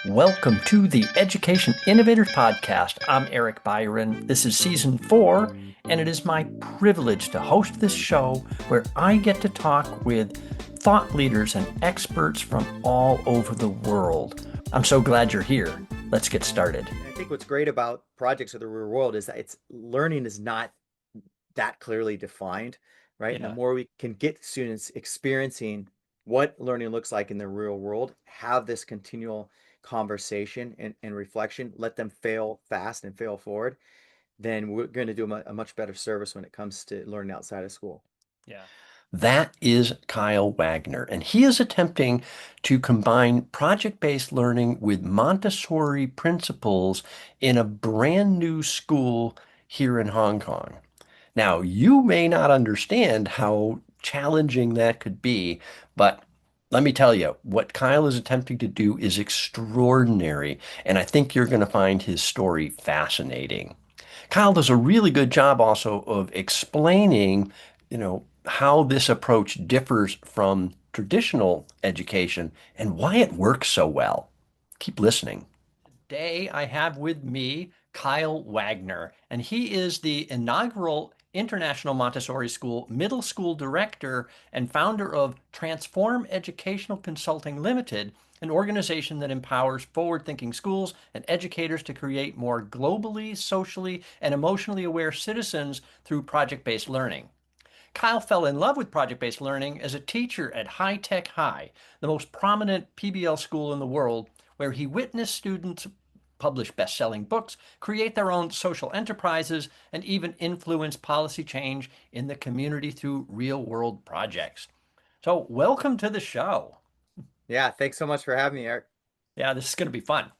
Welcome to the Education Innovators Podcast. I'm Eric Byron. This is season 4, and it is my privilege to host this show where I get to talk with thought leaders and experts from all over the world. I'm so glad you're here. Let's get started. I think what's great about projects of the real world is that learning is not that clearly defined, right? And the more we can get students experiencing what learning looks like in the real world, have this continual conversation and reflection, let them fail fast and fail forward, then we're going to do a much better service when it comes to learning outside of school. Yeah. That is Kyle Wagner, and he is attempting to combine project-based learning with Montessori principles in a brand new school here in Hong Kong. Now, you may not understand how challenging that could be, but let me tell you, what Kyle is attempting to do is extraordinary, and I think you're going to find his story fascinating. Kyle does a really good job also of explaining, how this approach differs from traditional education and why it works so well. Keep listening. Today I have with me Kyle Wagner, and he is the inaugural International Montessori School middle school director and founder of Transform Educational Consulting Limited, an organization that empowers forward-thinking schools and educators to create more globally, socially, and emotionally aware citizens through project-based learning. Kyle fell in love with project-based learning as a teacher at High Tech High, the most prominent PBL school in the world, where he witnessed students publish best-selling books, create their own social enterprises, and even influence policy change in the community through real-world projects. So welcome to the show. Yeah, thanks so much for having me, Eric. Yeah, this is going to be fun.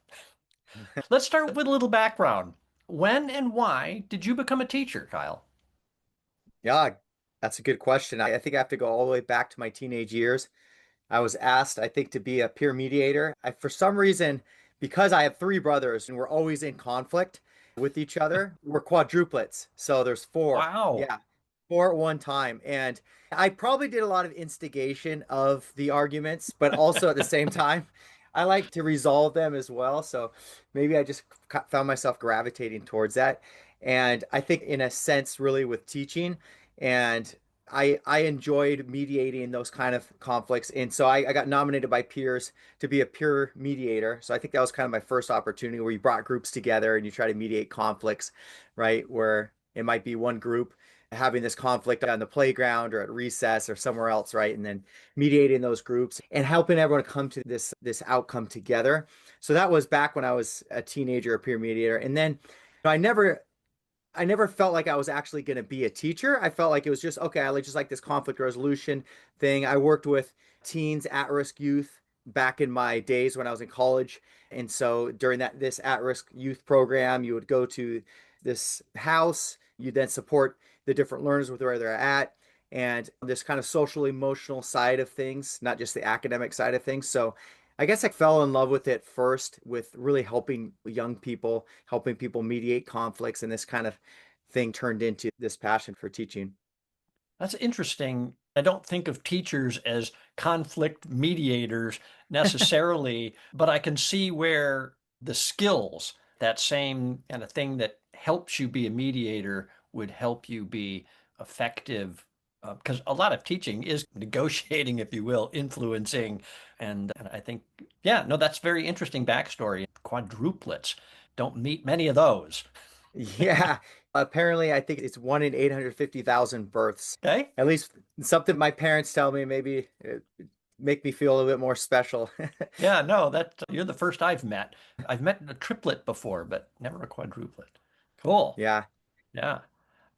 Let's start with a little background. When and why did you become a teacher, Kyle? Yeah, that's a good question. I think I have to go all the way back to my teenage years. I was asked, I think, to be a peer mediator. For some reason, because I have 3 brothers and we're always in conflict with each other, we're quadruplets. So there's 4. Wow. Yeah, 4 at one time. And I probably did a lot of instigation of the arguments, but also at the same time, I like to resolve them as well. So maybe I just found myself gravitating towards that. And I think, in a sense, really with teaching, and I enjoyed mediating those kind of conflicts. And so I got nominated by peers to be a peer mediator. So I think that was kind of my first opportunity where you brought groups together and you try to mediate conflicts, right? Where it might be one group having this conflict on the playground or at recess or somewhere else, right? And then mediating those groups and helping everyone come to this outcome together. So that was back when I was a teenager, a peer mediator. And then I never felt like I was actually going to be a teacher. I felt like it was just, okay, I just like this conflict resolution thing. I worked with teens, at-risk youth back in my days when I was in college. And so during this at-risk youth program, you would go to this house, you then support the different learners with where they're at, and this kind of social emotional side of things, not just the academic side of things. So I guess I fell in love with it first, with really helping young people, helping people mediate conflicts, and this kind of thing turned into this passion for teaching. That's interesting. I don't think of teachers as conflict mediators necessarily, but I can see where the skills, that same kind of thing that helps you be a mediator, would help you be effective. Because a lot of teaching is negotiating, if you will, influencing. And I think, yeah, no, that's very interesting backstory. Quadruplets. Don't meet many of those. Yeah, apparently I think it's 1 in 850,000 births. Okay. At least something my parents tell me, maybe make me feel a little bit more special. Yeah, no, that you're the first I've met. I've met a triplet before, but never a quadruplet. Cool. Yeah. Yeah.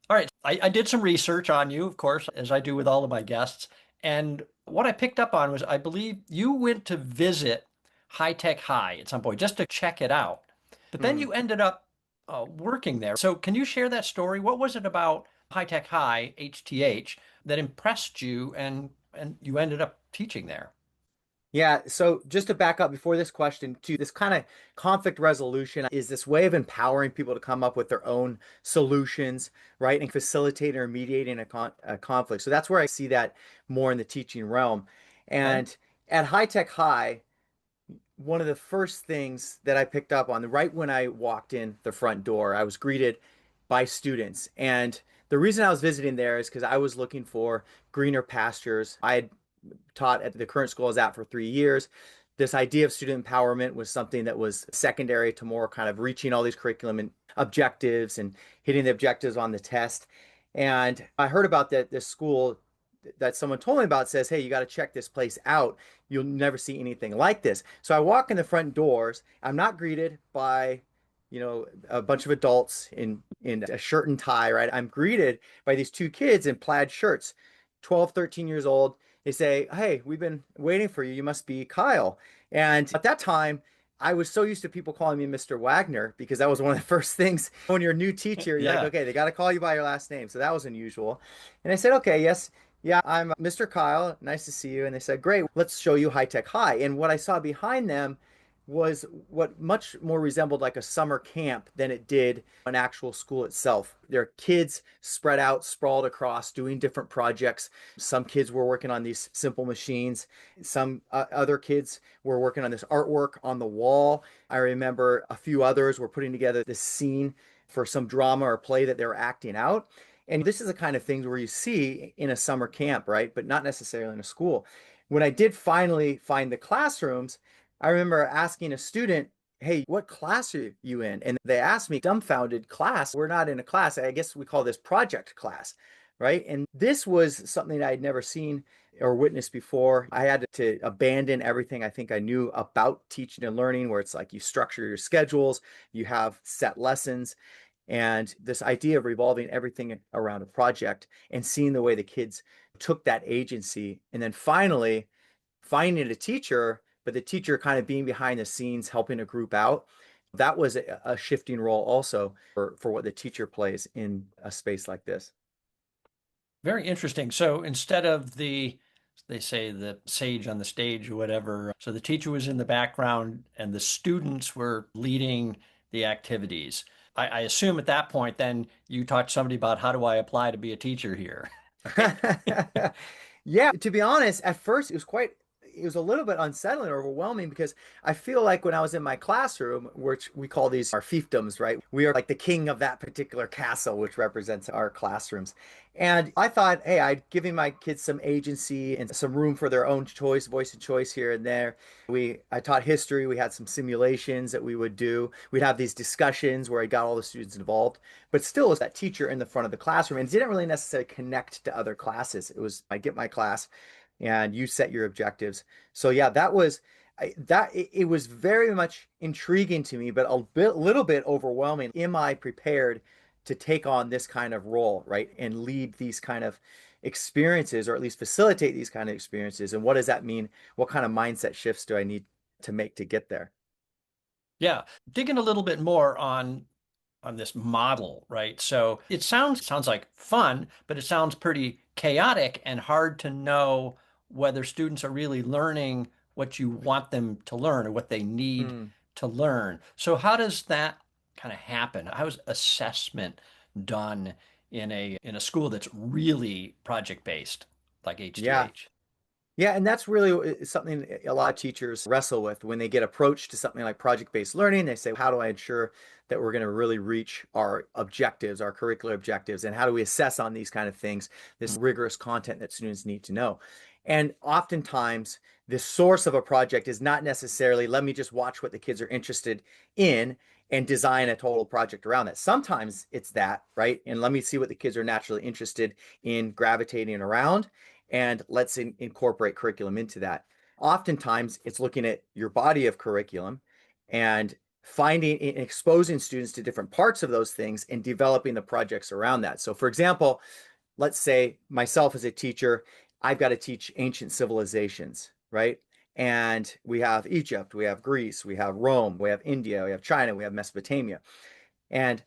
All right. I did some research on you, of course, as I do with all of my guests. And what I picked up on was I believe you went to visit High Tech High at some point just to check it out. But then Hmm. you ended up working there. So can you share that story? What was it about High Tech High, HTH, that impressed you and you ended up teaching there? Yeah, so just to back up before this question, to this kind of conflict resolution is this way of empowering people to come up with their own solutions, right? And facilitating or mediating a conflict. So that's where I see that more in the teaching realm. Okay. And at High Tech High, one of the first things that I picked up on, right when I walked in the front door, I was greeted by students. And the reason I was visiting there is because I was looking for greener pastures. I had taught at the current school I was at for 3 years. This idea of student empowerment was something that was secondary to more kind of reaching all these curriculum and objectives and hitting the objectives on the test. And I heard about that this school that someone told me about says, hey, you got to check this place out. You'll never see anything like this. So I walk in the front doors. I'm not greeted by, a bunch of adults in a shirt and tie, right? I'm greeted by these two kids in plaid shirts, 12, 13 years old. They say, hey, we've been waiting for you. You must be Kyle. And at that time, I was so used to people calling me Mr. Wagner because that was one of the first things when you're a new teacher, you're like, Yeah. okay, they got to call you by your last name. So that was unusual. And I said, okay, yes, yeah, I'm Mr. Kyle. Nice to see you. And they said, great, let's show you High Tech High. And what I saw behind them was what much more resembled like a summer camp than it did an actual school itself. There are kids spread out, sprawled across, doing different projects. Some kids were working on these simple machines. Some other kids were working on this artwork on the wall. I remember a few others were putting together this scene for some drama or play that they were acting out. And this is the kind of things where you see in a summer camp, right? But not necessarily in a school. When I did finally find the classrooms, I remember asking a student, hey, what class are you in? And they asked me, dumbfounded, class. We're not in a class. I guess we call this project class, right? And this was something I had never seen or witnessed before. I had to abandon everything I think I knew about teaching and learning, where it's like you structure your schedules, you have set lessons, and this idea of revolving everything around a project and seeing the way the kids took that agency and then finally finding a teacher, but the teacher kind of being behind the scenes, helping a group out. That was a shifting role also for what the teacher plays in a space like this. Very interesting. So instead of they say the sage on the stage or whatever, so the teacher was in the background and the students were leading the activities. I assume at that point, then you talked to somebody about how do I apply to be a teacher here, right? Yeah, to be honest, at first it was a little bit unsettling or overwhelming because I feel like when I was in my classroom, which we call these our fiefdoms, right? We are like the king of that particular castle, which represents our classrooms. And I thought, hey, I'd giving my kids some agency and some room for their own choice, voice and choice here and there. I taught history. We had some simulations that we would do. We'd have these discussions where I got all the students involved, but still was that teacher in the front of the classroom and didn't really necessarily connect to other classes. It was I get my class and you set your objectives. So yeah, that was it was very much intriguing to me, but little bit overwhelming. Am I prepared to take on this kind of role, right? And lead these kind of experiences, or at least facilitate these kind of experiences. And what does that mean? What kind of mindset shifts do I need to make to get there? Yeah, digging a little bit more on this model, right? So it sounds like fun, but it sounds pretty chaotic and hard to know whether students are really learning what you want them to learn or what they need Hmm. to learn. So how does that kind of happen? How is assessment done in a school that's really project based, like Yeah. H2H? Yeah, and that's really something a lot of teachers wrestle with when they get approached to something like project-based learning. They say, how do I ensure that we're going to really reach our objectives, our curricular objectives, and how do we assess on these kind of things, this rigorous content that students need to know? And oftentimes, the source of a project is not necessarily, let me just watch what the kids are interested in and design a total project around that. Sometimes it's that, right? And let me see what the kids are naturally interested in gravitating around and let's incorporate curriculum into that. Oftentimes, it's looking at your body of curriculum and finding and exposing students to different parts of those things and developing the projects around that. So, for example, let's say myself as a teacher, I've got to teach ancient civilizations, right? And we have Egypt, we have Greece, we have Rome, we have India, we have China, we have Mesopotamia. And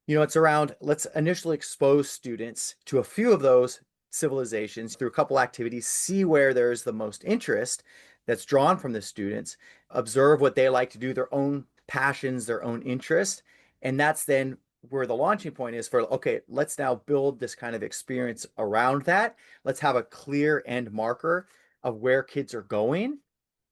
it's around let's initially expose students to a few of those civilizations through a couple activities, see where there's the most interest. that's drawn from the students, observe what they like to do, their own passions, their own interests. And that's then where the launching point is for, okay, let's now build this kind of experience around that. Let's have a clear end marker of where kids are going,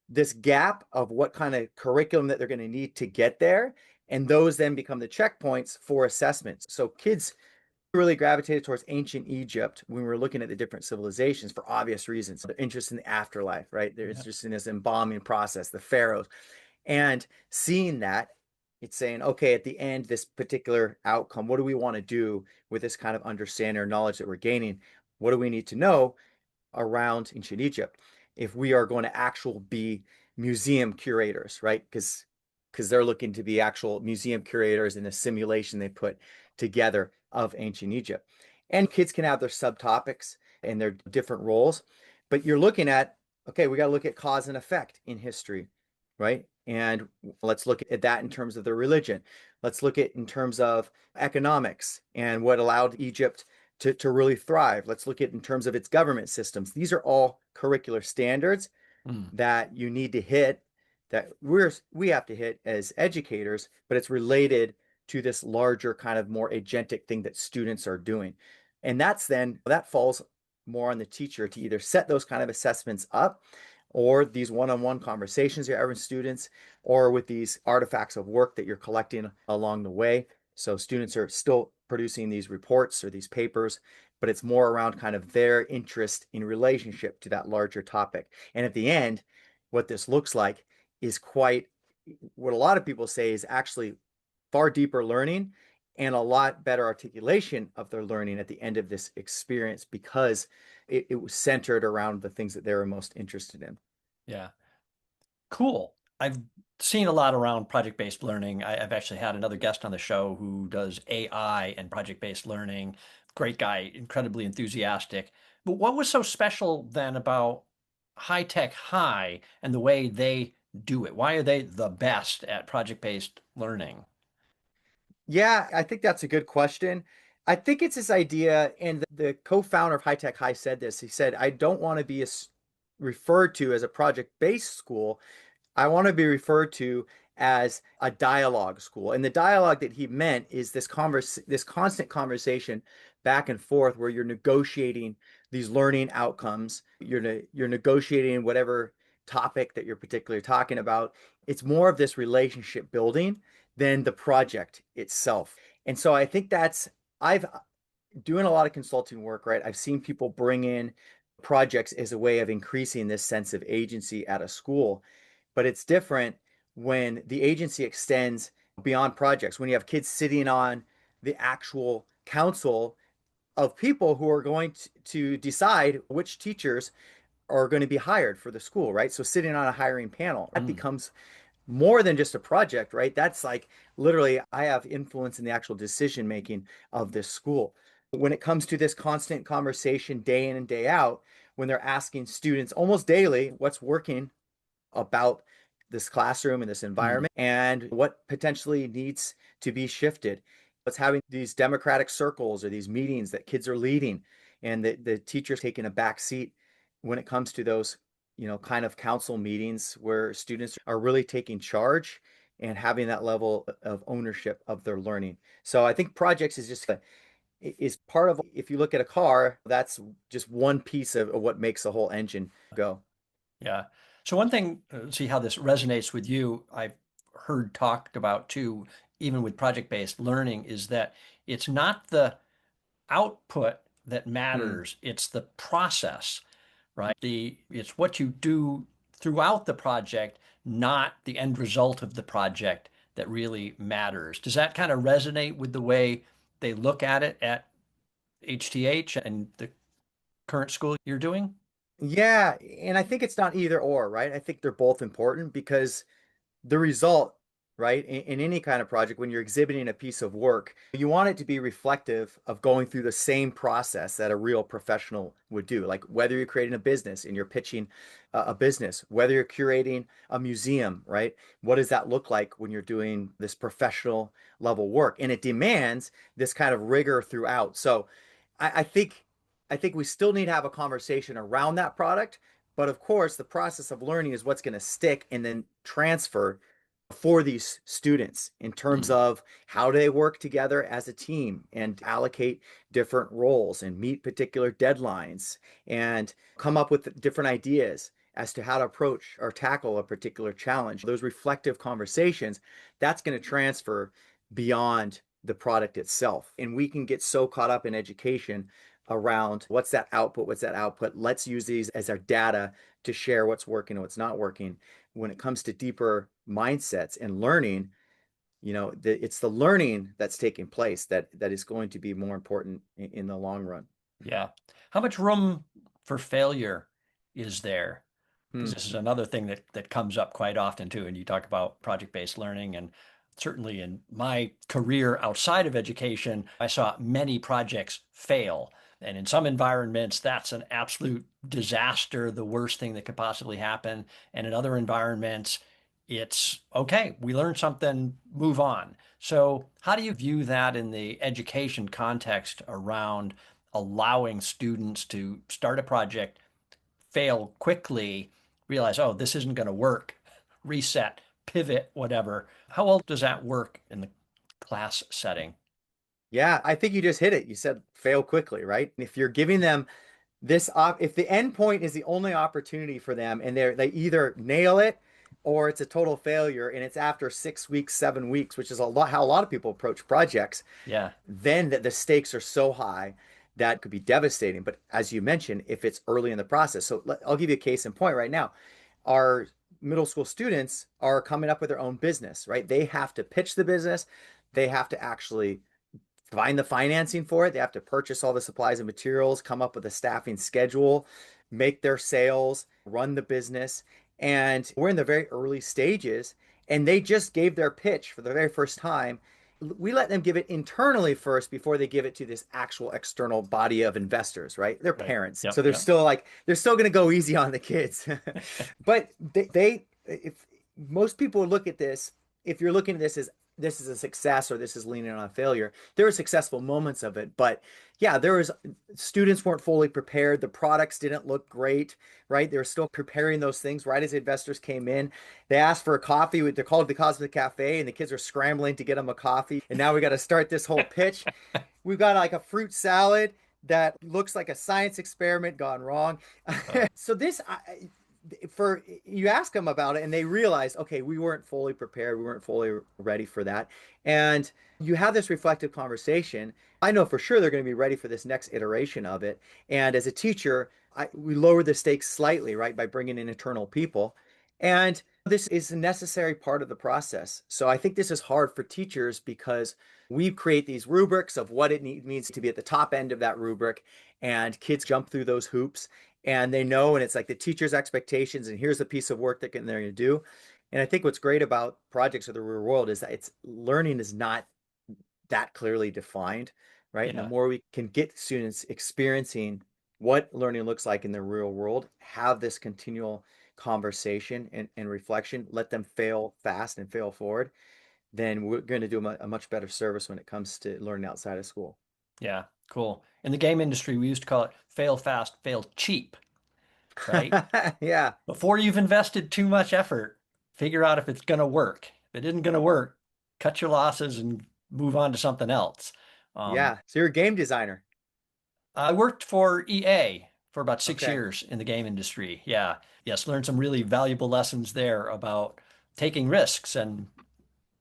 this gap of what kind of curriculum that they're going to need to get there. And those then become the checkpoints for assessments. So kids really gravitated towards ancient Egypt when we were looking at the different civilizations for obvious reasons. Their interest in the afterlife, right? There's Yeah. just in this embalming process, the pharaohs. And seeing that, it's saying, okay, at the end, this particular outcome, what do we want to do with this kind of understanding or knowledge that we're gaining? What do we need to know around ancient Egypt if we are going to actual be museum curators, right? Because they're looking to be actual museum curators in a simulation they put together of ancient Egypt. And kids can have their subtopics and their different roles, but you're looking at, okay, we got to look at cause and effect in history, right? And let's look at that in terms of their religion. Let's look at in terms of economics and what allowed Egypt to really thrive. Let's look at in terms of its government systems. These are all curricular standards Mm. that you need to hit, that we have to hit as educators, but it's related to this larger kind of more agentic thing that students are doing. And that falls more on the teacher to either set those kind of assessments up or these one-on-one conversations you're having with students or with these artifacts of work that you're collecting along the way. So students are still producing these reports or these papers, but it's more around kind of their interest in relationship to that larger topic. And at the end, what this looks like is quite what a lot of people say is actually far deeper learning and a lot better articulation of their learning at the end of this experience because it was centered around the things that they were most interested in. Yeah. Cool. I've seen a lot around project-based learning. I've actually had another guest on the show who does AI and project-based learning. Great guy, incredibly enthusiastic. But what was so special then about High Tech High and the way they do it? Why are they the best at project-based learning? Yeah, I think that's a good question. I think it's this idea, and the co-founder of High Tech High said this. He said, I don't want to be referred to as a project-based school. I want to be referred to as a dialogue school. And the dialogue that he meant is this constant conversation back and forth where you're negotiating these learning outcomes. You're negotiating whatever topic that you're particularly talking about. It's more of this relationship building than the project itself. And so I think I've doing a lot of consulting work, right? I've seen people bring in projects as a way of increasing this sense of agency at a school, but it's different when the agency extends beyond projects, when you have kids sitting on the actual council of people who are going to decide which teachers are going to be hired for the school, right? So sitting on a hiring panel, that Mm. becomes more than just a project, right? That's like literally, I have influence in the actual decision making of this school. When it comes to this constant conversation day in and day out, when they're asking students almost daily what's working about this classroom and this Mm. environment and what potentially needs to be shifted. It's having these democratic circles or these meetings that kids are leading and the teachers taking a back seat when it comes to those, kind of council meetings where students are really taking charge and having that level of ownership of their learning. So I think projects is part of, if you look at a car, that's just one piece of what makes the whole engine go. Yeah. So one thing, see how this resonates with you, I've heard talked about too, even with project-based learning, is that it's not the output that Hmm. matters, it's the process, right? It's what you do throughout the project, not the end result of the project that really matters. Does that kind of resonate with the way they look at it at HTH and the current school you're doing? Yeah, and I think it's not either or, right? I think they're both important because the result, right, in any kind of project, when you're exhibiting a piece of work, you want it to be reflective of going through the same process that a real professional would do. Like whether you're creating a business and you're pitching a business, whether you're curating a museum, right? What does that look like when you're doing this professional level work? And it demands this kind of rigor throughout. So I think we still need to have a conversation around that product, But of course, the process of learning is what's going to stick and then transfer for these students in terms Mm. of how do they work together as a team and allocate different roles and meet particular deadlines and come up with different ideas as to how to approach or tackle a particular challenge. Those reflective conversations, that's going to transfer beyond the product itself. And we can get so caught up in education around what's that output, what's that output. Let's use these as our data to share what's working and what's not working. When it comes to deeper mindsets and learning, it's the learning that's taking place that is going to be more important in the long run. Yeah. How much room for failure is there? Because Hmm. this is another thing that comes up quite often too. And you talk about project-based learning, and certainly in my career outside of education, I saw many projects fail. And in some environments, that's an absolute disaster, the worst thing that could possibly happen. And in other environments, it's okay, we learned something, move on. So, how do you view that in the education context around allowing students to start a project, fail quickly, realize, oh, this isn't going to work, reset, pivot, whatever? How well does that work in the class setting? Yeah, I think you just hit it. You said fail quickly, right? If you're giving them if the end point is the only opportunity for them and they either nail it or it's a total failure and it's after 6 weeks, 7 weeks, which is a lot how a lot of people approach projects, Yeah, then the stakes are so high that could be devastating. But as you mentioned, if it's early in the process, so I'll give you a case in point right now. Our middle school students are coming up with their own business, right? They have to pitch the business, they have to actually find the financing for it. They have to purchase all the supplies and materials, come up with a staffing schedule, make their sales, run the business. And we're in the very early stages, and they just gave their pitch for the very first time. We let them give it internally first before they give it to this actual external body of investors, right? They're right. parents. So Yep, they're yep. still like, they're still going to go easy on the kids. But if most people look at this, if you're looking at this as this is a success or this is leaning on a failure, there are successful moments of it. But yeah, there was students weren't fully prepared. The products didn't look great, right? They were still preparing those things right as investors came in. They asked for a coffee. They're called the Cosmic Cafe, and the kids are scrambling to get them a coffee. And now we got to start this whole pitch. We've got like a fruit salad that looks like a science experiment gone wrong. Oh, So for you ask them about it and they realize, okay, we weren't fully prepared, we weren't fully ready for that. And you have this reflective conversation. I know for sure they're going to be ready for this next iteration of it. And as a teacher, we lower the stakes slightly, right, by bringing in internal people. And this is a necessary part of the process. So I think this is hard for teachers because we create these rubrics of what it means to be at the top end of that rubric, and kids jump through those hoops and they know, and it's like the teacher's expectations, and here's the piece of work that they're going to do. And I think what's great about projects of the real world is that it's learning is not that clearly defined, right? And the yeah, more we can get students experiencing what learning looks like in the real world, have this continual conversation and reflection, let them fail fast and fail forward, then we're going to do a much better service when it comes to learning outside of school. yeah, cool. In the game industry, we used to call it fail fast, fail cheap, right? Yeah, Before you've invested too much effort, figure out if it's going to work. If it isn't going to work, cut your losses and move on to something else. Um, yeah. So you're a game designer. I worked for EA for about six Okay. years in the game industry. Yeah. Yes, learned some really valuable lessons there about taking risks and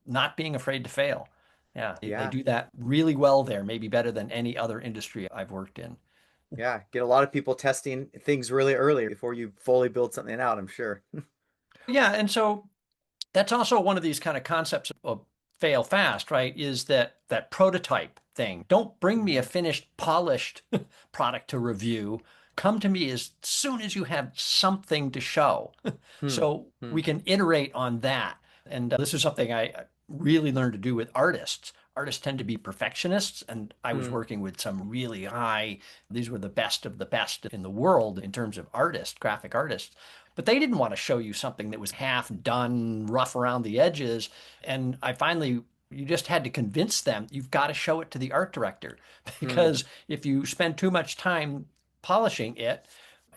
not being afraid to fail. Yeah, they Yeah. do that really well there, maybe better than any other industry I've worked in. Yeah, get a lot of people testing things really early before you fully build something out, I'm sure. Yeah, and so that's also one of these kind of concepts of fail fast, right? Is that prototype thing. Don't bring me a Hmm. finished, polished product to review. Come to me as soon as you have something to show. Hmm. So Hmm. we can iterate on that. And this is something I really learned to do with artists. Artists tend to be perfectionists, and I was Hmm. working with some really high, these were the best of the best in the world in terms of artists, graphic artists. But they didn't want to show you something that was half done, rough around the edges. And I finally, you just had to convince them you've got to show it to the art director Hmm. because if you spend too much time polishing it,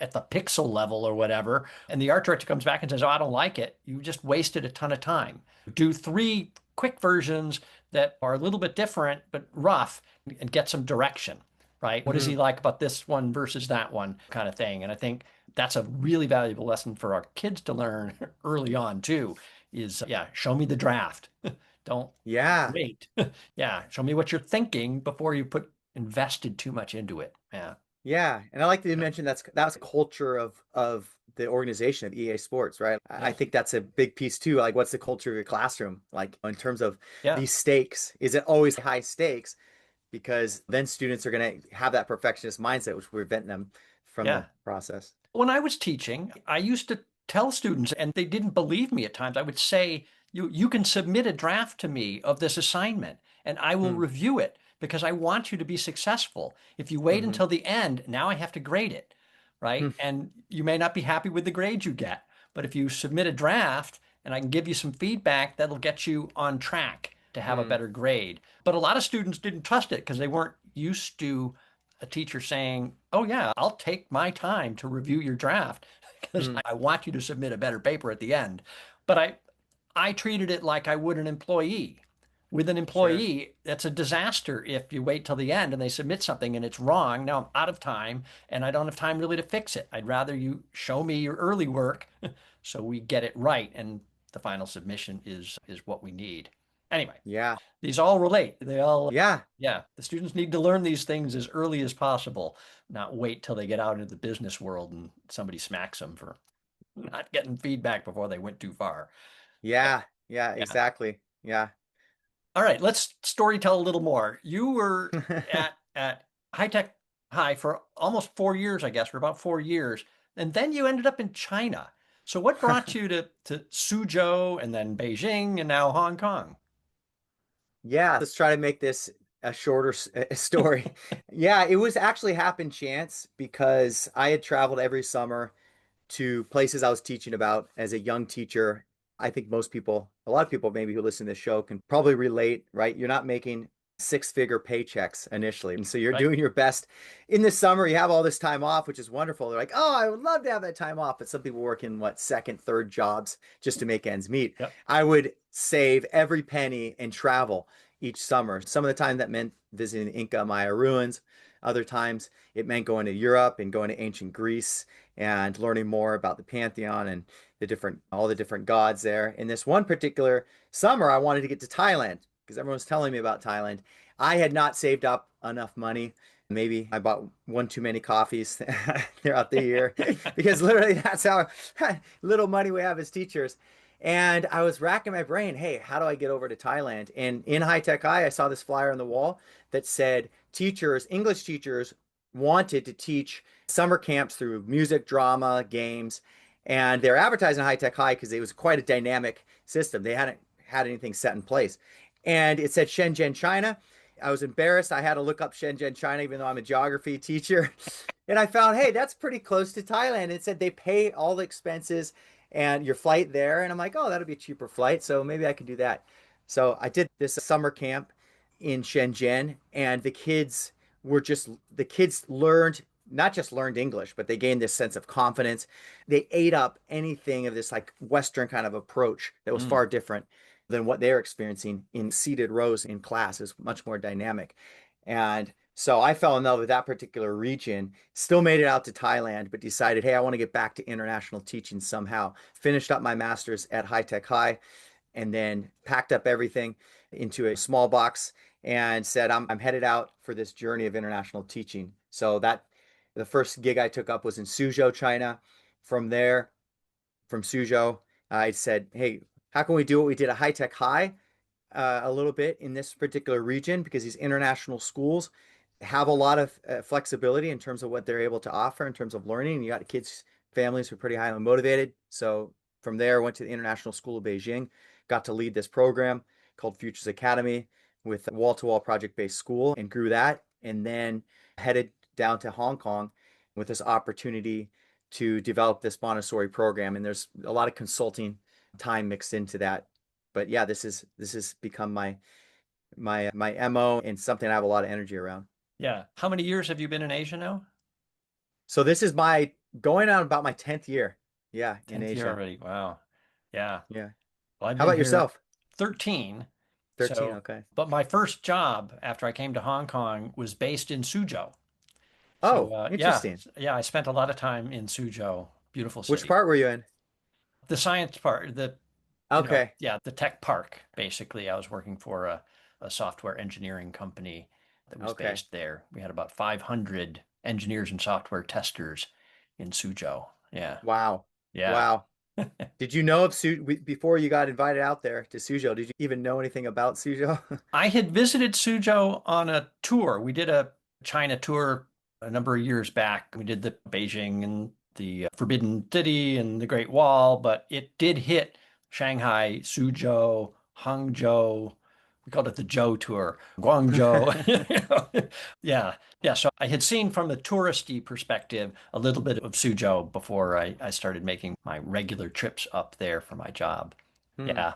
at the pixel level or whatever. And the art director comes back and says, "Oh, I don't like it. You just wasted a ton of time. Do three quick versions that are a little bit different, but rough and get some direction, right? What does he Hmm. like about this one versus that one kind of thing?" And I think that's a really valuable lesson for our kids to learn early on too, is yeah, show me the draft. Don't Yeah. wait. Yeah, show me what you're thinking before you put invested too much into it. Yeah. Yeah, and I like that you Yeah. mentioned that's culture of the organization of EA Sports, right? I Yeah. think that's a big piece too. Like, what's the culture of your classroom like in terms of Yeah. these stakes? Is it always high stakes? Because then students are going to have that perfectionist mindset, which will prevent them from the Yeah. process. When I was teaching, I used to tell students, and they didn't believe me at times. I would say, you can submit a draft to me of this assignment, and I will Hmm. review it because I want you to be successful. If you wait Hmm. until the end, now I have to grade it, Hmm. right? And you may not be happy with the grade you get, but if you submit a draft and I can give you some feedback, that'll get you on track to have a Hmm. better grade. But a lot of students didn't trust it because they weren't used to a teacher saying, "Oh, yeah, I'll take my time to review your draft because Hmm. I want you to submit a better paper at the end." But I treated it like I would an employee. With an Sure. employee, that's a disaster if you wait till the end and they submit something and it's wrong. Now I'm out of time and I don't have time really to fix it. I'd rather you show me your early work so we get it right and the final submission is what we need. Anyway, Yeah. these all relate. They all, Yeah. yeah, the students need to learn these things as early as possible, not wait till they get out into the business world and somebody smacks them for not getting feedback before they went too far. But Yeah. Yeah. yeah. Exactly. Yeah. All right, let's story tell a little more. You were at High Tech High for almost 4 years, I guess, for about 4 years, and then you ended up in China. So what brought you to Suzhou and then Beijing and now Hong Kong? Yeah, let's try to make this a shorter story. Yeah, it was actually happen chance because I had traveled every summer to places I was teaching about as a young teacher. I think most people, a lot of people maybe who listen to this show can probably relate, right? You're not making six-figure paychecks initially. And so you're Right? doing your best. In the summer, you have all this time off, which is wonderful. They're like, oh, I would love to have that time off. But some people work in what, second, third jobs just to make ends meet. Yep. I would save every penny and travel each summer. Some of the time that meant visiting the Inca Maya ruins. Other times it meant going to Europe and going to ancient Greece and learning more about the pantheon and all the different gods there. In this one particular summer, I wanted to get to Thailand because everyone was telling me about Thailand. I had not saved up enough money. Maybe I bought one too many coffees throughout the year because literally that's how little money we have as teachers. And I was racking my brain, hey, how do I get over to Thailand? And in High Tech High, I saw this flyer on the wall that said teachers, English teachers, wanted to teach summer camps through music, drama, games. And they're advertising High Tech High because it was quite a dynamic system. They hadn't had anything set in place. And it said Shenzhen, China. I was embarrassed. I had to look up Shenzhen, China, even though I'm a geography teacher. And I found, hey, that's pretty close to Thailand. It said they pay all the expenses and your flight there. And I'm like, oh, that'll be a cheaper flight. So maybe I can do that. So I did this summer camp in Shenzhen, and the kids learned, not just learned English, but they gained this sense of confidence. They ate up anything of this like Western kind of approach that was Mm, far different than what they're experiencing in seated rows in class. Is much more dynamic. And so I fell in love with that particular region, still made it out to Thailand, but decided, hey, I want to get back to international teaching somehow. Finished up my master's at High Tech High and then packed up everything into a small box and said, I'm headed out for this journey of international teaching. So that the first gig I took up was in Suzhou, China. From there, from Suzhou, I said, hey, how can we do what we did at High Tech High a little bit in this particular region? Because these international schools have a lot of flexibility in terms of what they're able to offer in terms of learning. You got kids, families who are pretty highly motivated. So from there, I went to the International School of Beijing, got to lead this program called Futures Academy with wall-to-wall project-based school and grew that. And then headed down to Hong Kong with this opportunity to develop this Montessori program. And there's a lot of consulting time mixed into that. But yeah, this has become my MO and something I have a lot of energy around. yeah. How many years have you been in Asia now? So this is my going on about my 10th year. Yeah, in 10th year Asia. already. Wow. Yeah. Yeah. Well, I've How been about here yourself? 13. 13, So, okay. but my first job after I came to Hong Kong was based in Suzhou. So, Oh, yeah, interesting. yeah, I spent a lot of time in Suzhou, beautiful Which city. part were you in? The science part, Okay. yeah, the tech park, basically. I was working for a software engineering company that was Okay. based there. We had about 500 engineers and software testers in Suzhou. Yeah, Wow. yeah. Wow. Did you know of before you got invited out there to Suzhou? Did you even know anything about Suzhou? I had visited Suzhou on a tour. We did a China tour a number of years back. We did the Beijing and the Forbidden City and the Great Wall, but it did hit Shanghai, Suzhou, Hangzhou. We called it the Zhou tour, Guangzhou. Yeah, yeah. So I had seen from the touristy perspective a little bit of Suzhou before I started making my regular trips up there for my job. Hmm. Yeah,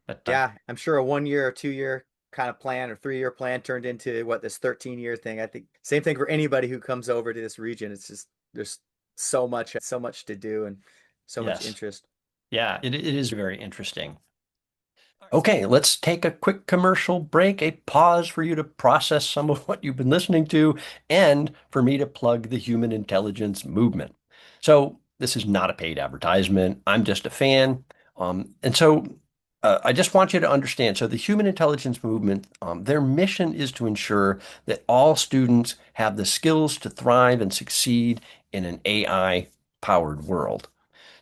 but Yeah, I'm sure a 1 year or 2 year kind of plan or 3 year plan turned into what this 13-year thing. I think same thing for anybody who comes over to this region. It's just there's so much to do and so much yes. interest. Yeah, it is very interesting. Okay, let's take a quick commercial break, a pause for you to process some of what you've been listening to, and for me to plug the human intelligence movement. So, this is not a paid advertisement. I'm just a fan. I just want you to understand. So, the human intelligence movement, their mission is to ensure that all students have the skills to thrive and succeed in an AI powered world.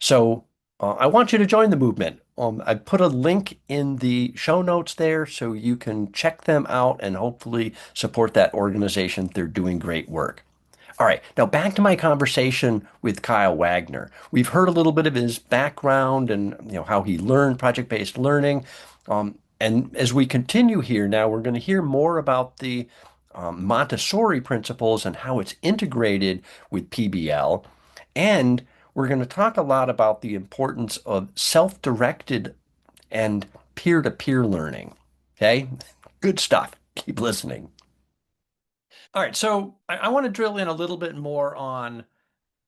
So I want you to join the movement. I put a link in the show notes there so you can check them out and hopefully support that organization. They're doing great work. All right, now back to my conversation with Kyle Wagner. We've heard a little bit of his background and how he learned project-based learning. And as we continue here now, we're going to hear more about the Montessori principles and how it's integrated with PBL. And we're going to talk a lot about the importance of self-directed and peer-to-peer learning. Okay, good stuff. Keep listening. All right, so I want to drill in a little bit more on,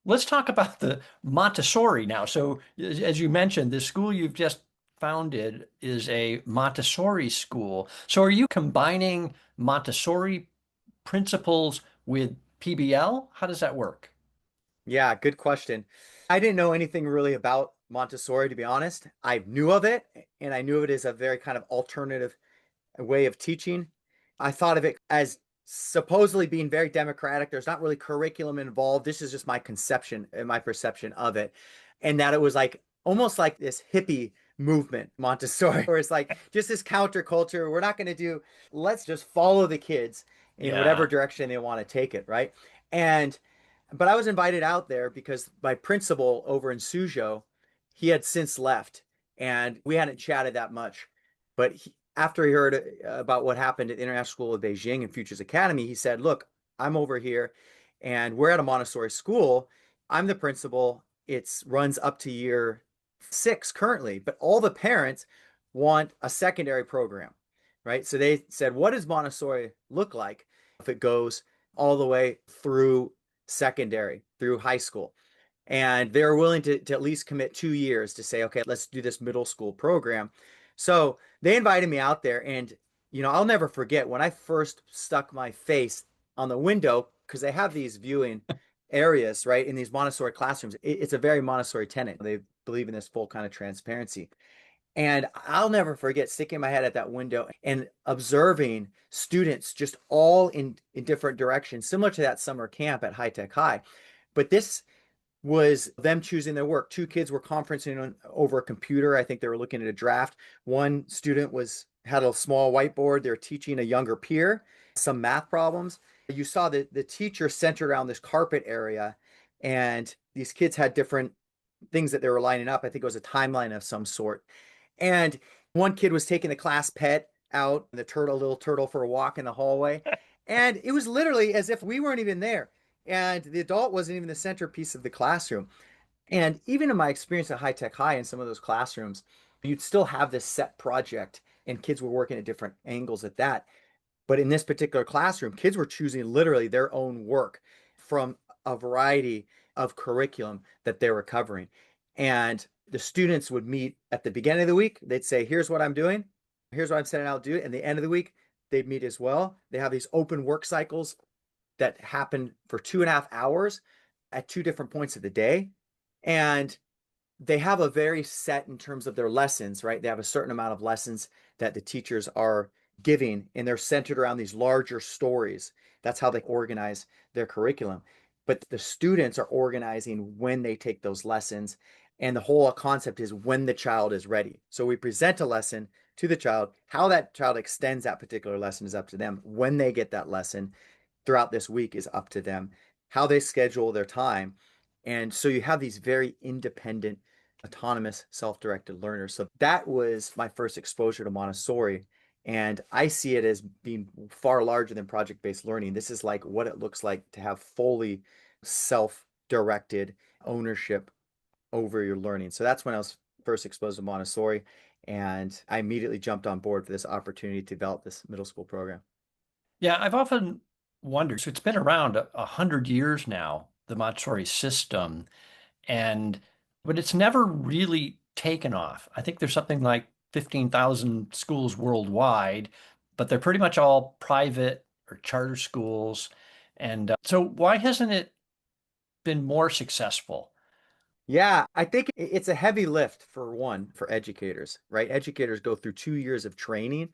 let's talk about the Montessori now. So, as you mentioned, the school you've just founded is a Montessori school. So, are you combining Montessori principles with PBL? How does that work? Yeah, good question. I didn't know anything really about Montessori, to be honest. I knew of it, and I knew of it as a very kind of alternative way of teaching. I thought of it as supposedly being very democratic. There's not really curriculum involved. This is just my conception and my perception of it. And that it was like almost like this hippie movement, Montessori, where it's like just this counterculture. We're not going to do, let's just follow the kids in whatever Yeah. direction they want to take it, right? And but I was invited out there because my principal over in Suzhou, he had since left and we hadn't chatted that much. But after he heard about what happened at the International School of Beijing and Futures Academy, he said, "Look, I'm over here and we're at a Montessori school. I'm the principal. It runs up to year 6 currently, but all the parents want a secondary program, right? So they said, what does Montessori look like if it goes all the way through secondary, through high school? And they're willing to at least commit 2 years to say, okay, let's do this middle school program. So they invited me out there, and I'll never forget when I first stuck my face on the window because they have these viewing areas, right, in these Montessori classrooms. It's a very Montessori tenet. They believe in this full kind of transparency. And I'll never forget sticking my head at that window and observing students just all in different directions, similar to that summer camp at High Tech High. But this was them choosing their work. Two kids were conferencing over a computer. I think they were looking at a draft. One student had a small whiteboard. They're teaching a younger peer some math problems. You saw the teacher centered around this carpet area, and these kids had different things that they were lining up. I think it was a timeline of some sort. And one kid was taking the class pet out, the little turtle, for a walk in the hallway. And it was literally as if we weren't even there. And the adult wasn't even the centerpiece of the classroom. And even in my experience at High Tech High in some of those classrooms, you'd still have this set project and kids were working at different angles at that. But in this particular classroom, kids were choosing literally their own work from a variety. of curriculum that they were covering. And the students would meet at the beginning of the week. They'd say, here's what I'm doing. Here's what I'm setting out to do. And the end of the week, they'd meet as well. They have these open work cycles that happen for 2.5 hours at two different points of the day. And they have a very set in terms of their lessons, right? They have a certain amount of lessons that the teachers are giving, and they're centered around these larger stories. That's how they organize their curriculum. But the students are organizing when they take those lessons. And the whole concept is when the child is ready. So we present a lesson to the child. How that child extends that particular lesson is up to them. When they get that lesson throughout this week is up to them. How they schedule their time. And so you have these very independent, autonomous, self-directed learners. So that was my first exposure to Montessori. And I see it as being far larger than project-based learning. This is like what it looks like to have fully self-directed ownership over your learning. So that's when I was first exposed to Montessori. And I immediately jumped on board for this opportunity to develop this middle school program. Yeah, I've often wondered. So it's been around 100 years now, the Montessori system, and but it's never really taken off. I think there's something like 15,000 schools worldwide, but they're pretty much all private or charter schools. And so why hasn't it been more successful? Yeah, I think it's a heavy lift for one, for educators, right? Educators go through 2 years of training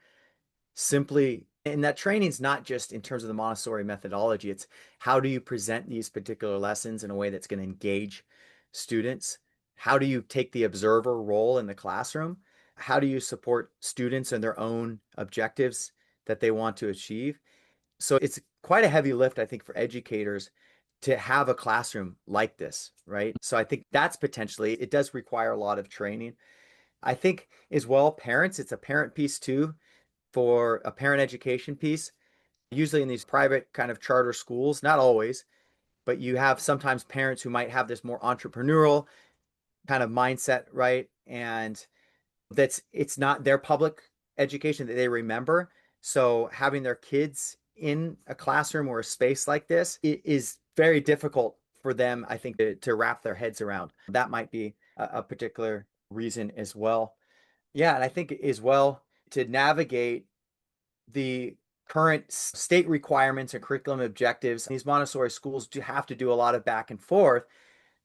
simply, and that training's not just in terms of the Montessori methodology, it's how do you present these particular lessons in a way that's going to engage students? How do you take the observer role in the classroom? How do you support students and their own objectives that they want to achieve? So it's quite a heavy lift, I think, for educators to have a classroom like this, right? So I think that's potentially, it does require a lot of training. I think as well, parents, it's a parent piece too, for a parent education piece. Usually in these private kind of charter schools, not always, but you have sometimes parents who might have this more entrepreneurial kind of mindset, right? And it's not their public education that they remember. So having their kids in a classroom or a space like this is very difficult for them, I think, to wrap their heads around. That might be a particular reason as well. Yeah, and I think as well to navigate the current state requirements and curriculum objectives, these Montessori schools do have to do a lot of back and forth,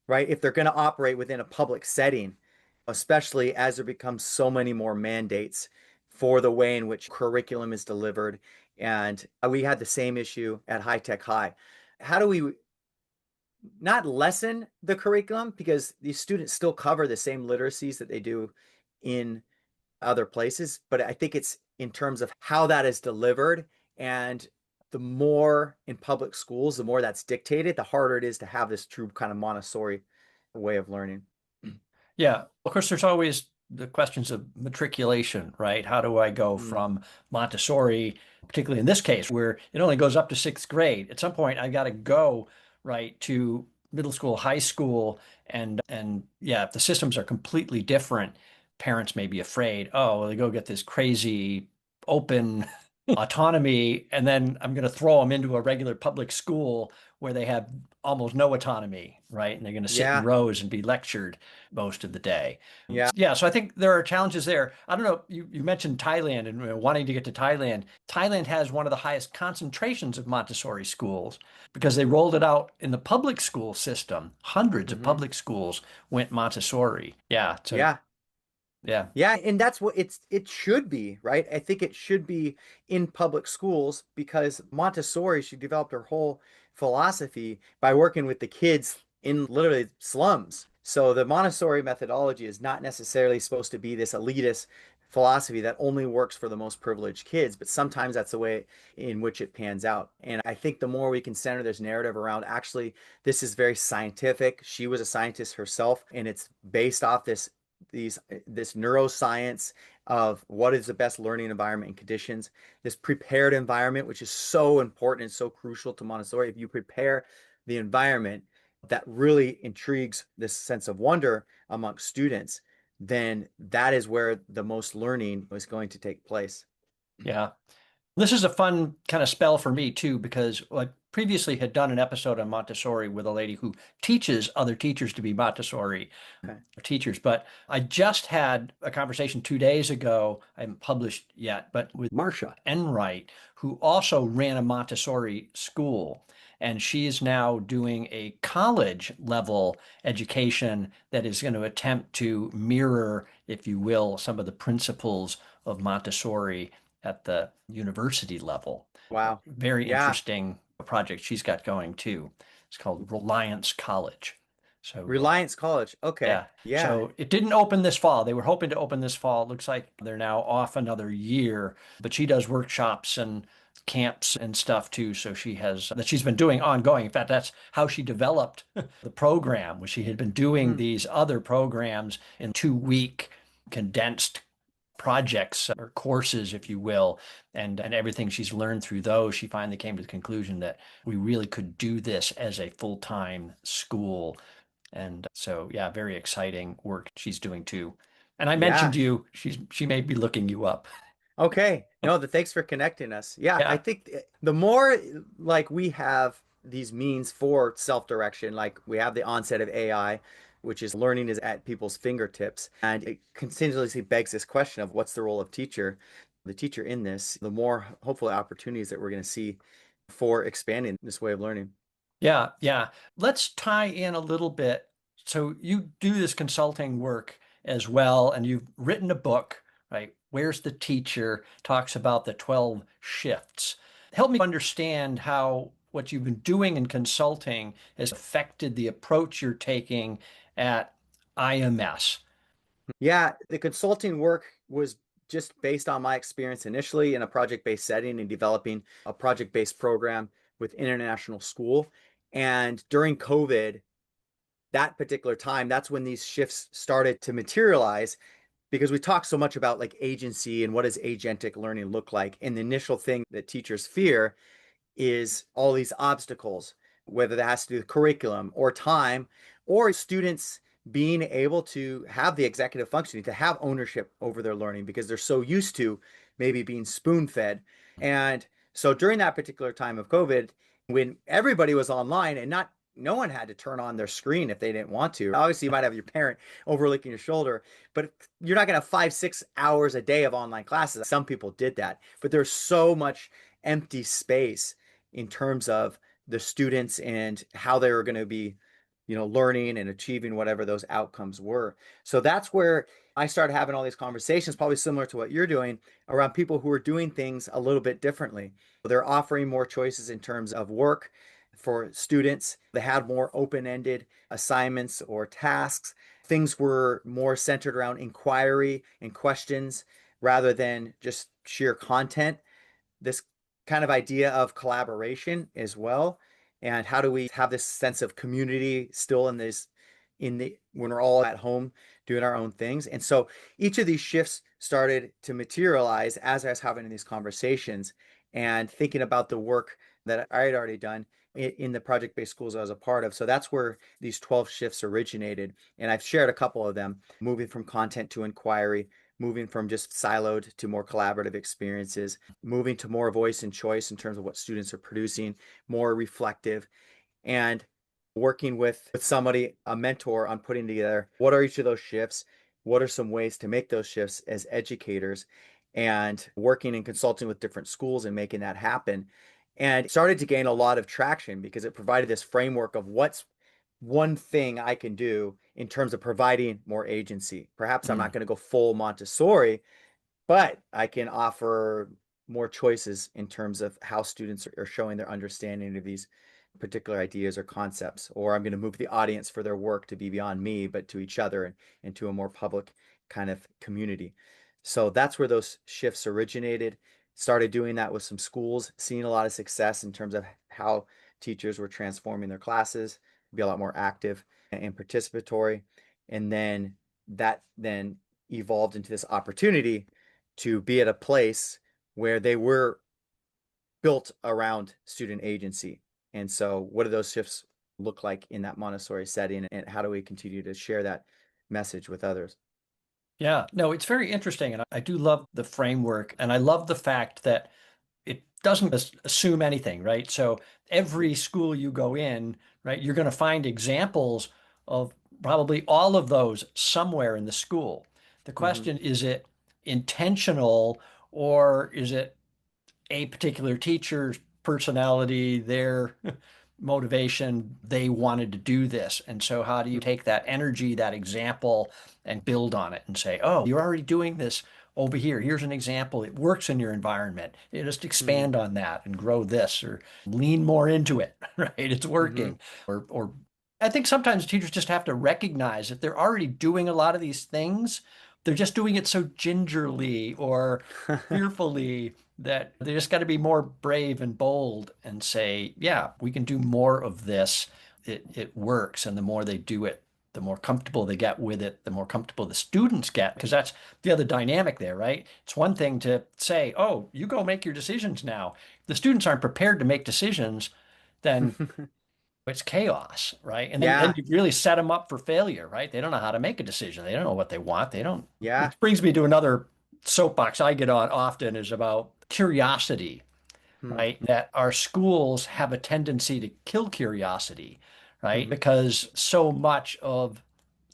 right? If they're going to operate within a public setting, especially as there becomes so many more mandates for the way in which curriculum is delivered. And we had the same issue at High Tech High. How do we not lessen the curriculum because these students still cover the same literacies that they do in other places, but I think it's in terms of how that is delivered. And the more in public schools, the more that's dictated, the harder it is to have this true kind of Montessori way of learning. Yeah, of course, there's always the questions of matriculation, right? How do I go Mm. from Montessori, particularly in this case, where it only goes up to sixth grade? At some point, I got to go right to middle school, high school, and yeah, if the systems are completely different, parents may be afraid, oh, well, they go get this crazy open autonomy, and then I'm going to throw them into a regular public school where they have almost no autonomy, right? And they're going to sit in Yeah, rows and be lectured most of the day. yeah. Yeah, so I think there are challenges there. I don't know, you mentioned Thailand and wanting to get to Thailand. Thailand has one of the highest concentrations of Montessori schools because they rolled it out in the public school system. Hundreds of Hmm. public schools went Montessori. Yeah, so Yeah. yeah. Yeah, and that's what it should be, right? I think it should be in public schools because Montessori, she developed her whole philosophy by working with the kids in literally slums. So the Montessori methodology is not necessarily supposed to be this elitist philosophy that only works for the most privileged kids, but sometimes that's the way in which it pans out. And I think the more we can center this narrative around actually this is very scientific. She was a scientist herself, and it's based off this neuroscience of what is the best learning environment and conditions, this prepared environment, which is so important and so crucial to Montessori. If you prepare the environment that really intrigues this sense of wonder amongst students, then that is where the most learning is going to take place. Yeah. This is a fun kind of spell for me too, because like previously had done an episode on Montessori with a lady who teaches other teachers to be Montessori Okay. teachers. But I just had a conversation 2 days ago, I haven't published yet, but with Marcia Enright, who also ran a Montessori school. And she is now doing a college level education that is going to attempt to mirror, if you will, some of the principles of Montessori at the university level. Wow. Very Yeah. interesting project she's got going too. It's called Reliance College. So, Reliance College. Okay. yeah. Yeah. So it didn't open this fall. They were hoping to open this fall. It looks like they're now off another year, but she does workshops and camps and stuff too. So she has that she's been doing ongoing. In fact, that's how she developed the program, was she had been doing Hmm. these other programs in 2 week condensed projects or courses, if you will, and everything she's learned through those, she finally came to the conclusion that we really could do this as a full-time school. And so, yeah, very exciting work she's doing too. And I mentioned Yeah. you, she may be looking you up. Okay. No, thanks for connecting us. Yeah, I Yeah. think the more like we have these means for self-direction, like we have the onset of AI, which is learning is at people's fingertips, and it continuously begs this question of what's the role of the teacher in this, the more hopeful opportunities that we're going to see for expanding this way of learning. Yeah, yeah. Let's tie in a little bit. So you do this consulting work as well, and you've written a book, right? Where's the Teacher? Talks about the 12 shifts. Help me understand how what you've been doing in consulting has affected the approach you're taking at IMS. Yeah, the consulting work was just based on my experience initially in a project-based setting and developing a project-based program with International School. And during COVID, that particular time, that's when these shifts started to materialize because we talk so much about like agency and what does agentic learning look like. And the initial thing that teachers fear is all these obstacles, whether that has to do with curriculum or time or students being able to have the executive functioning, to have ownership over their learning because they're so used to maybe being spoon fed. And so during that particular time of COVID, when everybody was online and no one had to turn on their screen if they didn't want to. Obviously, you might have your parent overlooking your shoulder, but you're not going to have 5, 6 hours a day of online classes. Some people did that, but there's so much empty space in terms of the students and how they were going to be, learning and achieving whatever those outcomes were. So that's where I started having all these conversations, probably similar to what you're doing, around people who are doing things a little bit differently. They're offering more choices in terms of work for students. They had more open-ended assignments or tasks. Things were more centered around inquiry and questions rather than just sheer content. This kind of idea of collaboration as well. And how do we have this sense of community still in the when we're all at home doing our own things? And so each of these shifts started to materialize as I was having these conversations and thinking about the work that I had already done in the project-based schools I was a part of. So that's where these 12 shifts originated. And I've shared a couple of them, moving from content to inquiry, moving from just siloed to more collaborative experiences, moving to more voice and choice in terms of what students are producing, more reflective, and working with somebody, a mentor, on putting together what are each of those shifts, what are some ways to make those shifts as educators, and working and consulting with different schools and making that happen. And started to gain a lot of traction because it provided this framework of what's one thing I can do in terms of providing more agency. Perhaps I'm not Mm. going to go full Montessori, but I can offer more choices in terms of how students are showing their understanding of these particular ideas or concepts. Or I'm going to move the audience for their work to be beyond me, but to each other and to a more public kind of community. So that's where those shifts originated. Started doing that with some schools, seeing a lot of success in terms of how teachers were transforming their classes, be a lot more active and participatory. And then that then evolved into this opportunity to be at a place where they were built around student agency. And so, what do those shifts look like in that Montessori setting, and how do we continue to share that message with others? Yeah, no, it's very interesting. And I do love the framework. And I love the fact that it doesn't assume anything, right? So every school you go in, right, you're going to find examples of probably all of those somewhere in the school. The Mm-hmm. question is it intentional or is it a particular teacher's personality, their motivation, they wanted to do this. And so, how do you take that energy, that example, and build on it and say, oh, you're already doing this over here. Here's an example. It works in your environment. You just Mm-hmm. expand on that and grow this or lean more into it, right? It's Mm-hmm. working. Or I think sometimes teachers just have to recognize that they're already doing a lot of these things. They're just doing it so gingerly or fearfully that they just got to be more brave and bold and say, yeah, we can do more of this. It works. And the more they do it, the more comfortable they get with it, the more comfortable the students get, because that's the other dynamic there, right? It's one thing to say, oh, you go make your decisions now. If the students aren't prepared to make decisions, then it's chaos, right? And then Yeah. you really set them up for failure, right? They don't know how to make a decision. They don't know what they want. They don't. Yeah. Which brings me to another soapbox I get on often is about curiosity, Hmm. right? That our schools have a tendency to kill curiosity, right? Mm-hmm. Because so much of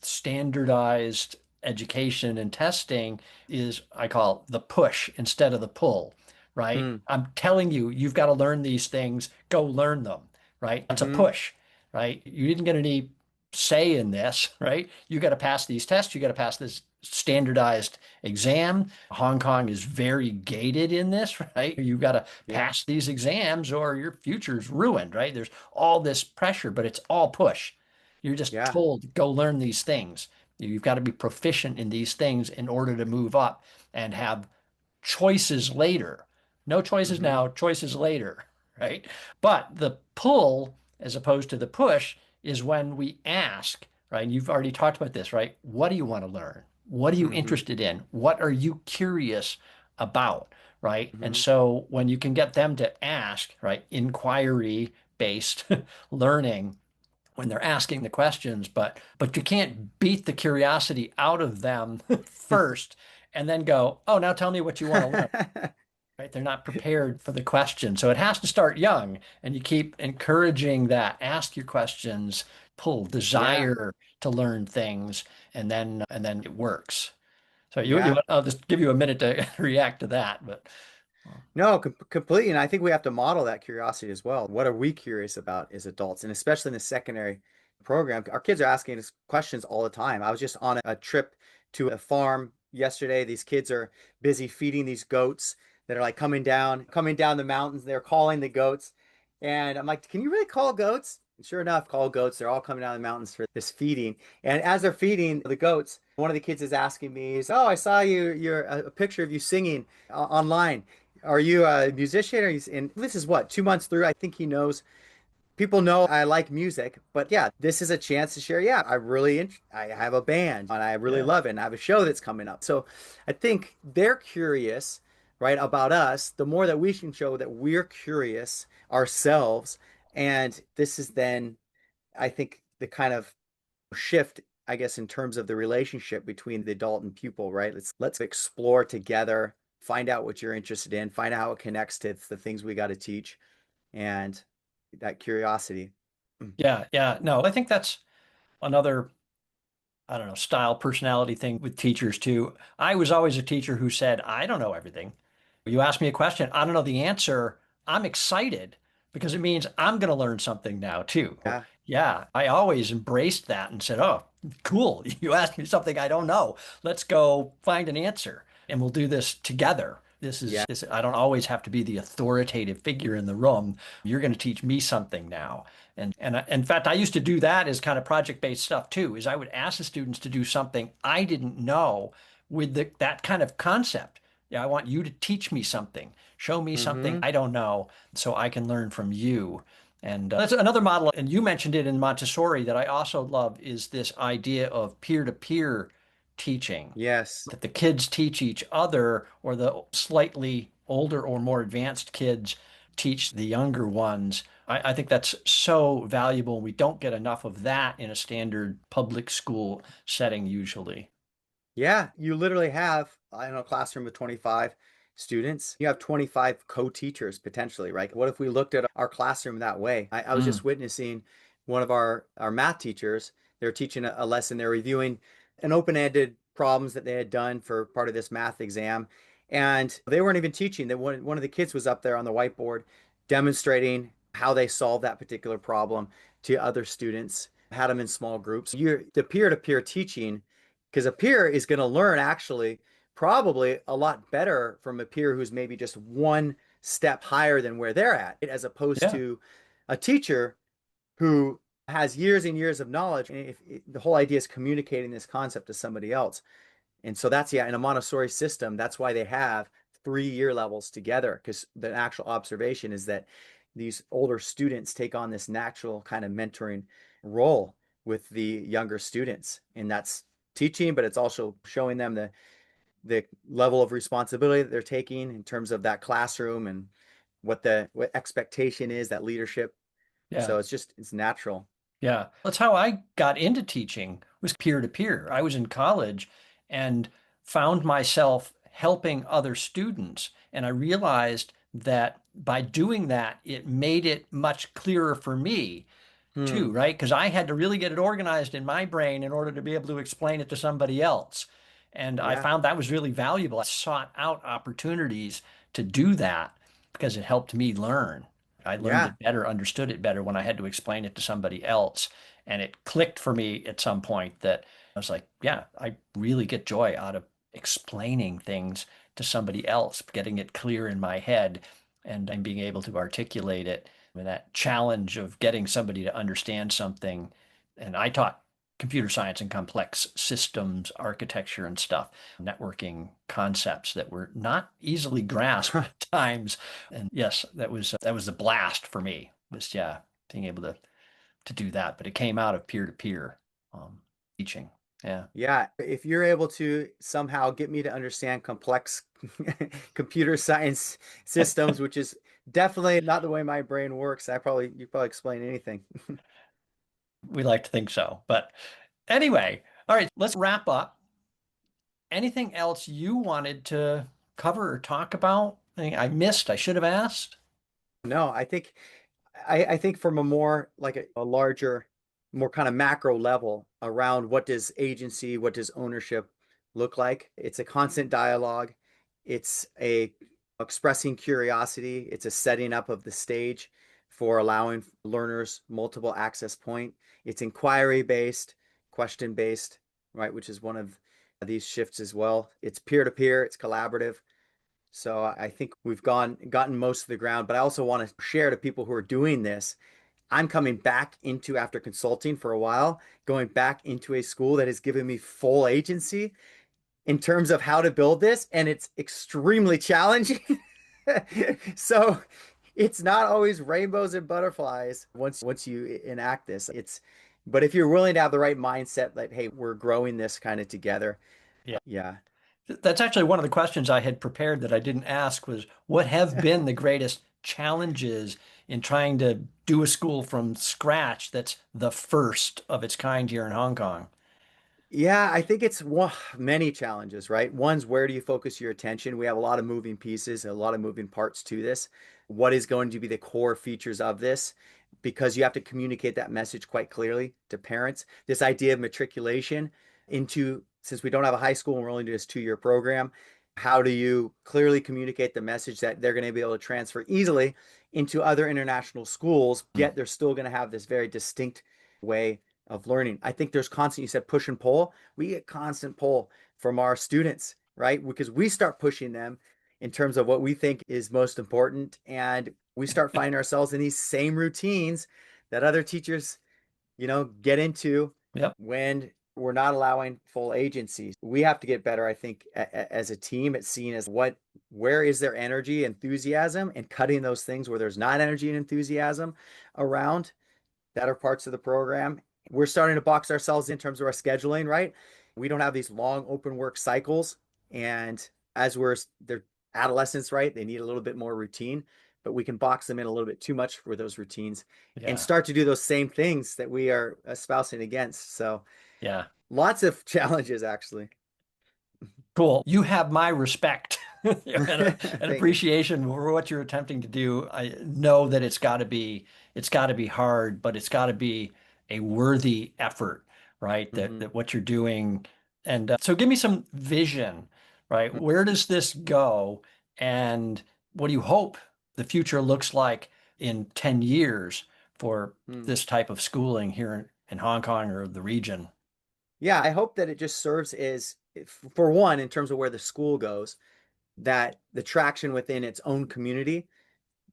standardized education and testing is, I call it the push instead of the pull, right? Hmm. I'm telling you, you've got to learn these things, go learn them, right? That's a Mm-hmm. push, right? You didn't get any say in this, right? You got to pass these tests, you got to pass this standardized exam. Hong Kong is very gated in this, right? You've got to Yeah. pass these exams or your future's ruined, right? There's all this pressure, but it's all push. You're just Yeah. told, go learn these things. You've got to be proficient in these things in order to move up and have choices later. No choices Mm-hmm. now, choices later, right? But the pull, as opposed to the push, is when we ask, right? And you've already talked about this, right? What do you want to learn? What are you Mm-hmm. interested in? What are you curious about, right? And Mm-hmm. so when you can get them to ask, right, inquiry based learning, when they're asking the questions, but you can't beat the curiosity out of them first and then go, oh, now tell me what you want to learn. Right? They're not prepared for the question. So it has to start young, and you keep encouraging that. Ask your questions, pull Yeah. desire to learn things, and then it works. So Yeah. I'll just give you a minute to react to that. But well, No, completely. And I think we have to model that curiosity as well. What are we curious about as adults? And especially in the secondary program, our kids are asking us questions all the time. I was just on a trip to a farm yesterday. These kids are busy feeding these goats that are like coming down the mountains. They're calling the goats. And I'm like, can you really call goats? And sure enough, call goats. They're all coming down the mountains for this feeding. And as they're feeding the goats, one of the kids is asking me, "Oh, I saw your a picture of you singing online. Are you a musician? And this is what, 2 months through? I think he knows. People know I like music, but yeah, this is a chance to share. Yeah, I have a band and I really yeah. love it. And I have a show that's coming up. So I think they're curious, right, about us. The more that we can show that we're curious ourselves, and this is then, I think, the kind of shift, I guess, in terms of the relationship between the adult and pupil, right? Let's explore together, find out what you're interested in, find out how it connects to the things we got to teach, and that curiosity. Yeah, yeah. No, I think that's another, I don't know, style, personality thing with teachers too. I was always a teacher who said, I don't know everything. You ask me a question, I don't know the answer. I'm excited because it means I'm going to learn something now too. Yeah, Yeah, I always embraced that and said, oh, cool. You asked me something I don't know. Let's go find an answer and we'll do this together. yeah, I don't always have to be the authoritative figure in the room. You're going to teach me something now. And in fact, I used to do that as kind of project-based stuff too, is I would ask the students to do something I didn't know with that kind of concept. Yeah, I want you to teach me something, show me something mm-hmm, I don't know so I can learn from you. And that's another model, and you mentioned it in Montessori that I also love is this idea of peer-to-peer teaching, yes, that the kids teach each other, or the slightly older or more advanced kids teach the younger ones. I think that's so valuable. We don't get enough of that in a standard public school setting usually. yeah. You literally have, I don't know, a classroom of 25 students, you have 25 co-teachers potentially, right? What if we looked at our classroom that way? I was Mm, just witnessing one of our math teachers. They're teaching a lesson. They're reviewing an open-ended problems that they had done for part of this math exam. And they weren't even teaching. That one of the kids was up there on the whiteboard demonstrating how they solved that particular problem to other students, had them in small groups. You're the peer-to-peer teaching, because a peer is going to learn actually probably a lot better from a peer who's maybe just one step higher than where they're at, as opposed yeah, to a teacher who has years and years of knowledge. And if the whole idea is communicating this concept to somebody else. And so that's, yeah, in a Montessori system, that's why they have 3 year levels together, because the actual observation is that these older students take on this natural kind of mentoring role with the younger students. And that's teaching, but it's also showing them the level of responsibility that they're taking in terms of that classroom and what expectation is, that leadership. yeah. So it's natural. Yeah, that's how I got into teaching was peer to peer. I was in college and found myself helping other students. And I realized that by doing that, it made it much clearer for me too, Hmm. right? Because I had to really get it organized in my brain in order to be able to explain it to somebody else. And I Yeah. found that was really valuable. I sought out opportunities to do that because it helped me learn. I learned Yeah. it better, understood it better when I had to explain it to somebody else. And it clicked for me at some point that I was like, yeah, I really get joy out of explaining things to somebody else, getting it clear in my head and I'm being able to articulate it. And that challenge of getting somebody to understand something. And I taught computer science and complex systems architecture and stuff, networking concepts that were not easily grasped at times. And yes, that was a blast for me. Was yeah, being able to do that. But it came out of peer-to-peer teaching. Yeah. Yeah, if you're able to somehow get me to understand complex computer science systems, which is definitely not the way my brain works, you probably explain anything. We like to think so. But anyway, all right, let's wrap up. Anything else you wanted to cover or talk about? Anything I missed, I should have asked. No, I think from a more like a larger, more kind of macro level around what does agency, what does ownership look like? It's a constant dialogue. It's a expressing curiosity. It's a setting up of the stage for allowing learners multiple access point. It's inquiry based, question based, right? Which is one of these shifts as well. It's peer to peer. It's collaborative. So I think we've gotten most of the ground, but I also want to share to people who are doing this. I'm coming back into, after consulting for a while, going back into a school that has given me full agency in terms of how to build this, and it's extremely challenging. So it's not always rainbows and butterflies once you enact this. But if you're willing to have the right mindset, like, hey, we're growing this kind of together. Yeah. Yeah. That's actually one of the questions I had prepared that I didn't ask was what have been the greatest challenges in trying to do a school from scratch that's the first of its kind here in Hong Kong? Yeah, I think it's many challenges, right? One's, where do you focus your attention? We have a lot of moving pieces, a lot of moving parts to this. What is going to be the core features of this? Because you have to communicate that message quite clearly to parents. This idea of matriculation into, since we don't have a high school and we're only doing this 2 year program, how do you clearly communicate the message that they're going to be able to transfer easily into other international schools, Mm. yet they're still going to have this very distinct way of learning. I think there's constant, you said push and pull. We get constant pull from our students, right? Because we start pushing them in terms of what we think is most important. And we start finding ourselves in these same routines that other teachers, get into Yep. when we're not allowing full agency. We have to get better, I think, as a team at seeing as where is their energy, enthusiasm, and cutting those things where there's not energy and enthusiasm around that are parts of the program. We're starting to box ourselves in terms of our scheduling, right? We don't have these long open work cycles. And as they're adolescents, right? They need a little bit more routine, but we can box them in a little bit too much for those routines and Yeah. start to do those same things that we are espousing against. So Yeah. lots of challenges, actually. Cool. You have my respect. An Thank you. appreciation for what you're attempting to do. I know that it's got to be hard, but it's got to be a worthy effort, right? Hmm. That what you're doing. And so give me some vision, right? Where does this go? And what do you hope the future looks like in 10 years for Hmm. this type of schooling here in Hong Kong or the region? Yeah, I hope that it just serves as, for one, in terms of where the school goes, that the traction within its own community,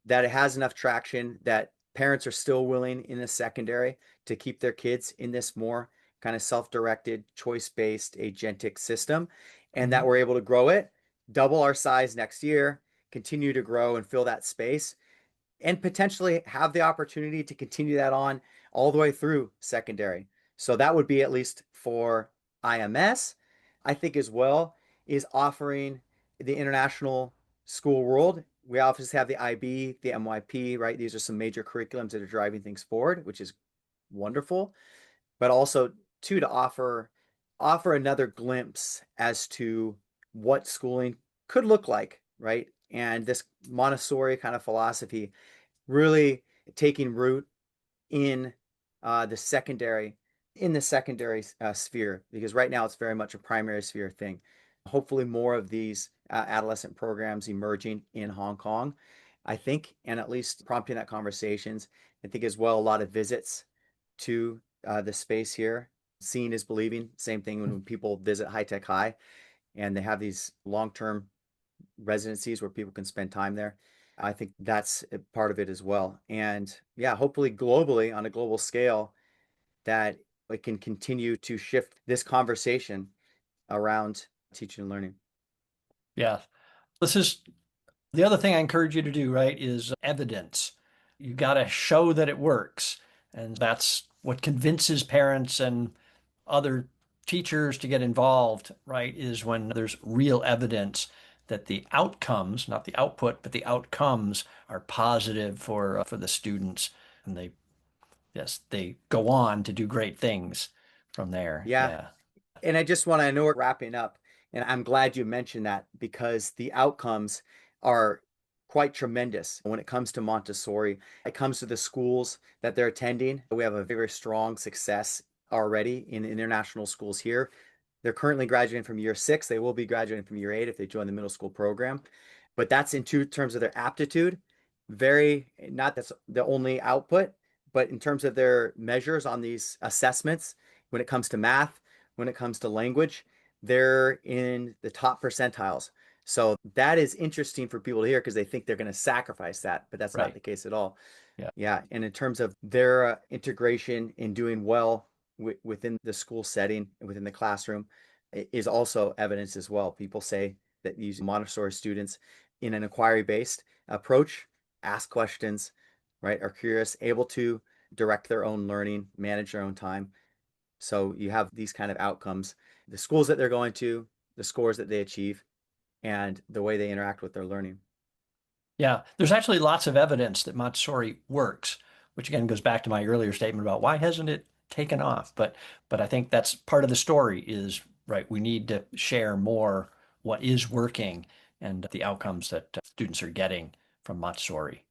that it has enough traction that parents are still willing in the secondary to keep their kids in this more kind of self-directed, choice-based, agentic system, and that Mhm. we're able to grow it, double our size next year, continue to grow and fill that space, and potentially have the opportunity to continue that on all the way through secondary. So that would be at least for IMS. I think as well is offering the international school world. We obviously have the IB, the MYP, right? These are some major curriculums that are driving things forward, which is wonderful. But also too to offer another glimpse as to what schooling could look like, right? And this Montessori kind of philosophy really taking root in the secondary sphere, because right now it's very much a primary sphere thing. Hopefully more of these adolescent programs emerging in Hong Kong, I think, and at least prompting that conversations. I think as well a lot of visits to the space here. Seeing is believing. Same thing when people visit High Tech High and they have these long-term residencies where people can spend time there. I think that's a part of it as well. And yeah, hopefully globally on a global scale, that it can continue to shift this conversation around teaching and learning. Yeah. This is the other thing I encourage you to do, right, is evidence. You got to show that it works. And that's what convinces parents and other teachers to get involved, right, is when there's real evidence that the outcomes, not the output, but the outcomes are positive for the students. And they, yes, they go on to do great things from there. Yeah. Yeah. And I know we're wrapping up, and I'm glad you mentioned that because the outcomes are quite tremendous when it comes to Montessori. It comes to the schools that they're attending. We have a very strong success already in international schools here. They're currently graduating from year six. They will be graduating from year eight if they join the middle school program. But that's in two terms of their aptitude. Very, not that's the only output, but in terms of their measures on these assessments, when it comes to math, when it comes to language, they're in the top percentiles. So that is interesting for people to hear because they think they're going to sacrifice that, but that's not Right. the case at all. Yeah. Yeah, and in terms of their integration in doing well within the school setting and within the classroom is also evidence as well. People say that these Montessori students in an inquiry-based approach ask questions, right, are curious, able to direct their own learning, manage their own time. So you have these kind of outcomes, the schools that they're going to, the scores that they achieve, and the way they interact with their learning. Yeah, there's actually lots of evidence that Montessori works, which again goes back to my earlier statement about why hasn't it taken off? But I think that's part of the story is right. We need to share more what is working and the outcomes that students are getting from Montessori.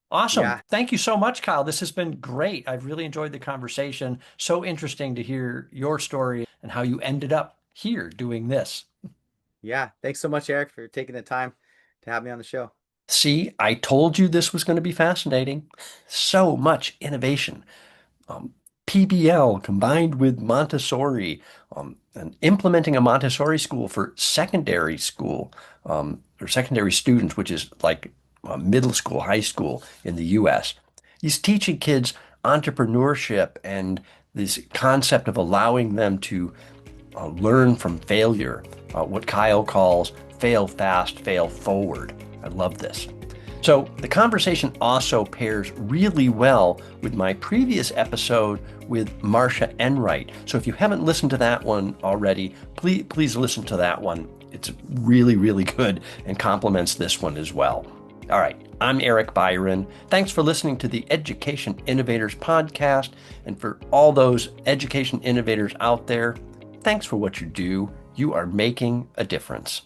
Awesome. Yeah, Thank you so much, Kyle. This has been great. I've really enjoyed the conversation. So interesting to hear your story and how you ended up here doing this. yeah. Thanks so much, Eric, for taking the time to have me on the show. See, I told you this was going to be fascinating. So much innovation. PBL combined with Montessori, and implementing a Montessori school for secondary school or secondary students, which is like middle school, high school in the US. He's teaching kids entrepreneurship and this concept of allowing them to learn from failure, what Kyle calls fail fast, fail forward. I love this. So the conversation also pairs really well with my previous episode with Marcia Enright. So if you haven't listened to that one already, please listen to that one. It's really, really good and complements this one as well. All right, I'm Eric Byron. Thanks for listening to the Education Innovators podcast. And for all those education innovators out there, thanks for what you do. You are making a difference.